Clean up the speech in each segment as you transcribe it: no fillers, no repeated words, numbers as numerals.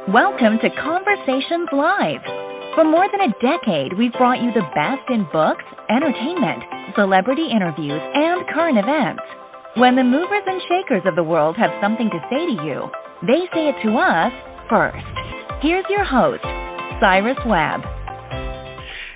Welcome to Conversations Live. For more than a decade, we've brought you the best in books, entertainment, celebrity interviews, and current events. When the movers and shakers of the world have something to say to you, they say it to us first. Here's your host, Cyrus Webb.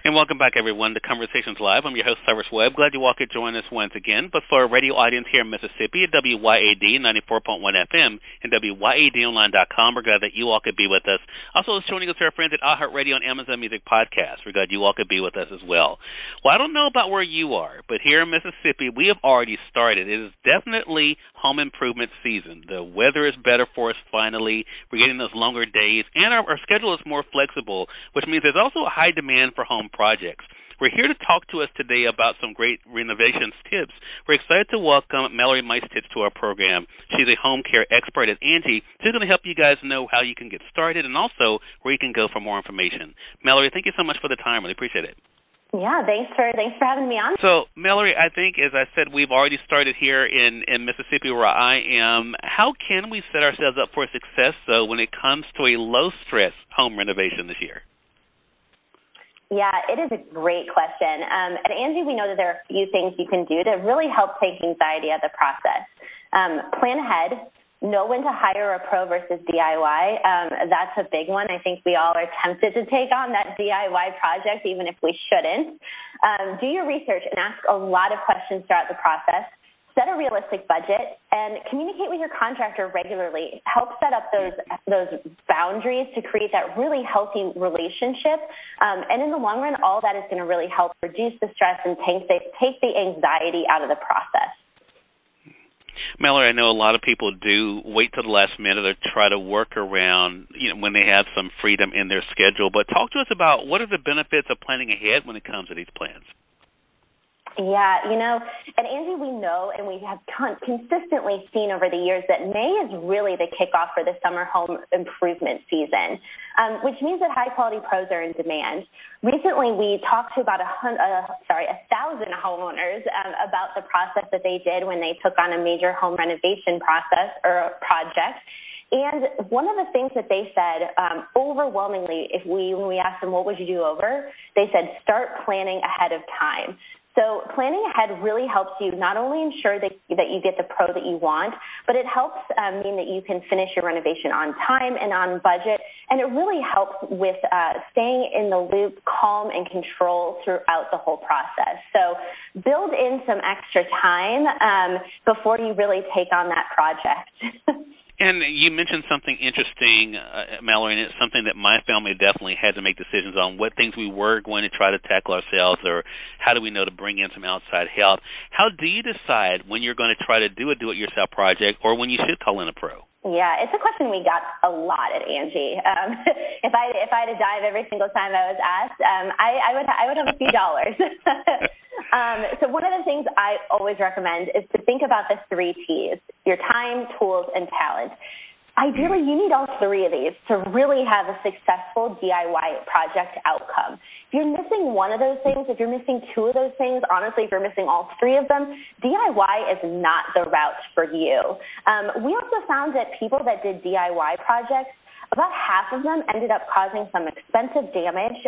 And welcome back, everyone, to Conversations Live. I'm your host, Cyrus Webb. Glad you all could join us once again. But for our radio audience here in Mississippi at WYAD 94.1 FM and WYADonline.com, we're glad that you all could be with us. Also, joining us are our friends at iHeartRadio and Amazon Music Podcast. We're glad you all could be with us as well. Well, I don't know about where you are, but here in Mississippi, we have already started. It is definitely home improvement season. The weather is better for us finally. We're getting those longer days, and our schedule is more flexible, which means there's also a high demand for home projects. We're here to talk to us today about some great renovations tips. We're excited to welcome Mallory Micetich to our program. She's a home care expert at Angie. She's going to help you guys know how you can get started and also where you can go for more information. Mallory, thank you so much for the time. Really appreciate it. Yeah, thanks for having me on. So, Mallory, I think, as I said, we've already started here in Mississippi where I am. How can we set ourselves up for success, though, when it comes to a low-stress home renovation this year? Yeah, it is a great question. At Angie, we know that there are a few things you can do to really help take anxiety out of the process. Plan ahead. Know when to hire a pro versus DIY. That's a big one. I think we all are tempted to take on that DIY project, even if we shouldn't. Do your research and ask a lot of questions throughout the process. Set a realistic budget and communicate with your contractor regularly. Help set up those boundaries to create that really healthy relationship. And in the long run, all that is going to really help reduce the stress and take the anxiety out of the process. Mallory, I know a lot of people do wait till the last minute or try to work around, when they have some freedom in their schedule. But talk to us about what are the benefits of planning ahead when it comes to these plans. Yeah, at Angie, we know and we have consistently seen over the years that May is really the kickoff for the summer home improvement season, which means that high-quality pros are in demand. Recently, we talked to about 1,000 homeowners about the process that they did when they took on a major home renovation process or project. And one of the things that they said overwhelmingly, when we asked them, what would you do over? They said, start planning ahead of time. So planning ahead really helps you not only ensure that you get the pro that you want, but it helps mean that you can finish your renovation on time and on budget. And it really helps with staying in the loop, calm and control throughout the whole process. So build in some extra time before you really take on that project. And you mentioned something interesting, Mallory, and it's something that my family definitely had to make decisions on, what things we were going to try to tackle ourselves or how do we know to bring in some outside help. How do you decide when you're going to try to do a do-it-yourself project or when you should call in a pro? Yeah, it's a question we got a lot at Angie. If I had to dive every single time I was asked, I would have a few dollars. So one of the things I always recommend is to think about the 3 T's, your time, tools, and talent. Ideally, you need all 3 of these to really have a successful DIY project outcome. If you're missing one of those things, if you're missing 2 of those things, honestly, if you're missing all 3 of them, DIY is not the route for you. We also found that people that did DIY projects, about half of them ended up causing some expensive damage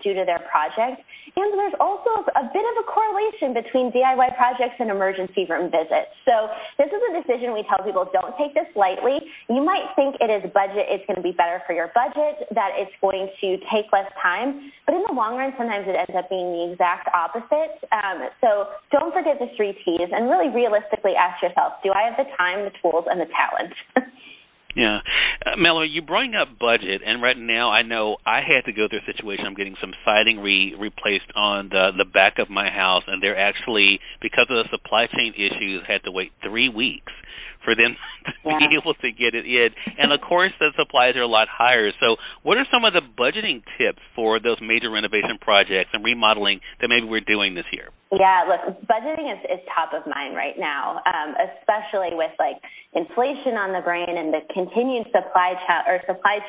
due to their project. And there's also a bit of a correlation between DIY projects and emergency room visits. So this is a decision we tell people, don't take this lightly. You might think it's going to be better for your budget, that it's going to take less time. But in the long run, sometimes it ends up being the exact opposite. So don't forget the 3 T's and really realistically ask yourself, do I have the time, the tools, and the talent? Yeah. Mallory, you bring up budget, and right now I know I had to go through a situation. I'm getting some siding replaced on the back of my house, and they're actually, because of the supply chain issues, had to wait 3 weeks for them to be able to get it in. And, of course, the supplies are a lot higher. So what are some of the budgeting tips for those major renovation projects and remodeling that maybe we're doing this year? Yeah, look, budgeting is top of mind right now, especially with inflation on the brain and the continued supply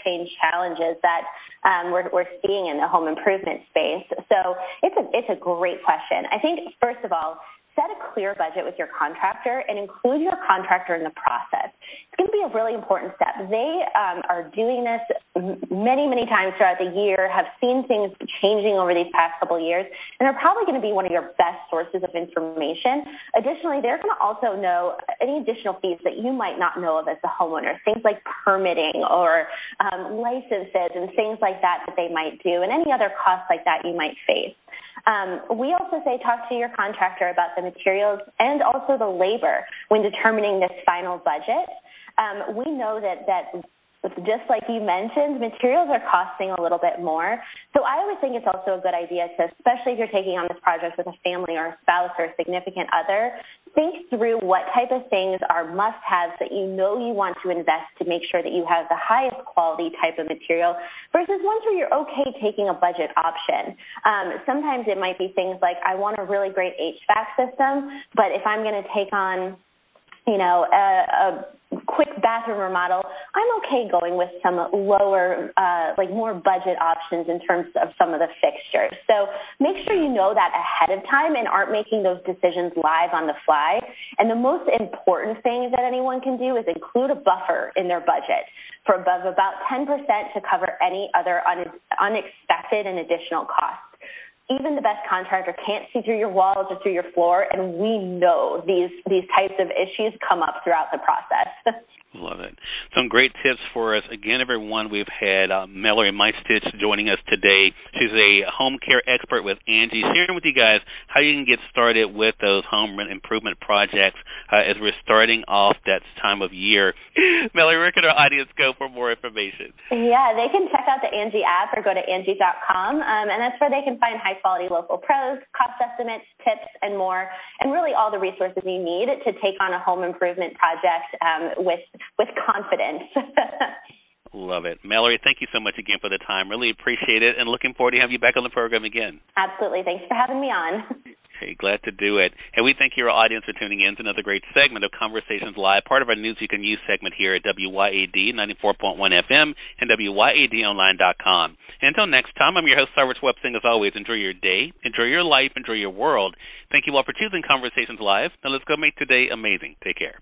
chain challenges that we're seeing in the home improvement space. So it's a great question. I think, first of all, set a clear budget with your contractor and include your contractor in the process. It's going to be a really important step. They are doing this many times throughout the year, have seen things changing over these past couple of years, and they're probably going to be one of your best sources of information. Additionally, they're going to also know any additional fees that you might not know of as a homeowner, things like permitting or licenses and things like that they might do, and any other costs like that you might face. We also say talk to your contractor about the materials and also the labor when determining this final budget. We know that just like you mentioned, materials are costing a little bit more. So I always think it's also a good idea to, especially if you're taking on this project with a family or a spouse or a significant other, think through what type of things are must-haves that you know you want to invest to make sure that you have the highest quality type of material versus ones where you're okay taking a budget option. Sometimes it might be things like, I want a really great HVAC system, but if I'm going to take on a quick bathroom remodel, I'm okay going with some lower, more budget options in terms of some of the fixtures. So make sure you know that ahead of time and aren't making those decisions live on the fly. And the most important thing that anyone can do is include a buffer in their budget for above about 10% to cover any other unexpected and additional costs. Even the best contractor can't see through your walls or through your floor, and we know these types of issues come up throughout the process. Love it. Some great tips for us. Again, everyone, we've had Mallory Micetich joining us today. She's a home care expert with Angie, sharing with you guys how you can get started with those home improvement projects as we're starting off that time of year. Mallory, where can our audience go for more information? Yeah, they can check out the Angie app or go to Angie.com, and that's where they can find high-quality local pros, cost estimates, tips, and more, and really all the resources you need to take on a home improvement project with confidence. Love it. Mallory, thank you so much again for the time. Really appreciate it, and looking forward to having you back on the program again. Absolutely. Thanks for having me on. Hey, glad to do it. And we thank your audience for tuning in to another great segment of Conversations Live, part of our News You Can Use segment here at WYAD 94.1 FM and WYADonline.com. And until next time, I'm your host, Cyrus Webb-Singh. As always, enjoy your day, enjoy your life, enjoy your world. Thank you all for choosing Conversations Live. Now let's go make today amazing. Take care.